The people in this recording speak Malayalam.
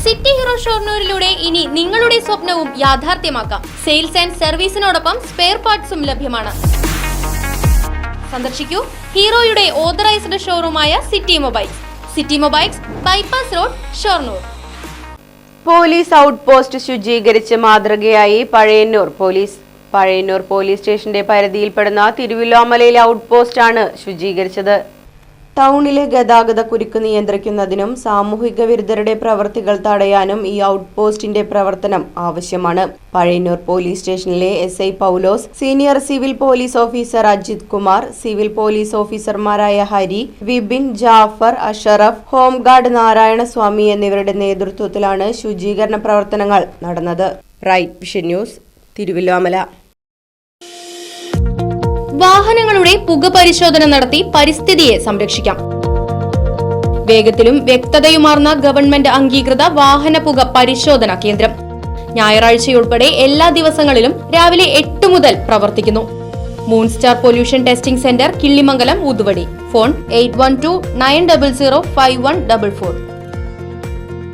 സിറ്റി ഹീറോ ഷൊർണൂരിലൂടെ ഇനി നിങ്ങളുടെ സ്വപ്നവും യാഥാർത്ഥ്യമാക്കാം. സെയിൽസ് ആൻഡ് സർവീസിനോടൊപ്പം സ്പെയർ പാർട്സും ലഭ്യമാണ്. സന്ദർശിക്കൂ ഹീറോയുടെ ഓതറൈസ്ഡ് ഷോറൂമായ city mobiles, bypass road, Shoranur. Police outpost ശുചീകരിച്ച് മാതൃകയായി പഴയന്നൂർ പോലീസ് സ്റ്റേഷന്റെ പരിധിയിൽപ്പെടുന്ന തിരുവില്ലോമലയിലെ ഔട്ട് പോസ്റ്റാണ് ശുചീകരിച്ചത്. ടൗണിലെ ഗതാഗത കുരുക്ക് നിയന്ത്രിക്കുന്നതിനും സാമൂഹിക വിരുദ്ധരുടെ പ്രവർത്തികൾ തടയാനും ഈ ഔട്ട് പോസ്റ്റിന്റെ പ്രവർത്തനം ആവശ്യമാണ്. പഴയന്നൂർ പോലീസ് സ്റ്റേഷനിലെ SI Paulose, senior civil police officer Ajith Kumar, civil police ഓഫീസർമാരായ ഹരി, വിപിൻ, ജാഫർ, അഷറഫ്, ഹോംഗാർഡ് നാരായണസ്വാമി എന്നിവരുടെ നേതൃത്വത്തിലാണ് ശുചീകരണ പ്രവർത്തനങ്ങൾ നടന്നത്. Right vision news, Thiruvilwamala. വാഹനങ്ങളുടെ പുക പരിശോധന നടത്തി പരിസ്ഥിതിയെ സംരക്ഷിക്കാം. വേഗത്തിലും വ്യക്തതയുമാർന്ന ഗവൺമെന്റ് അംഗീകൃത വാഹന പുക പരിശോധന കേന്ദ്രം ഞായറാഴ്ചയുൾപ്പെടെ എല്ലാ ദിവസങ്ങളിലും രാവിലെ 8 മുതൽ പ്രവർത്തിക്കുന്നു. Moonstar pollution testing centre, Killimangalam, Oothuvadi. Phone 8129005144.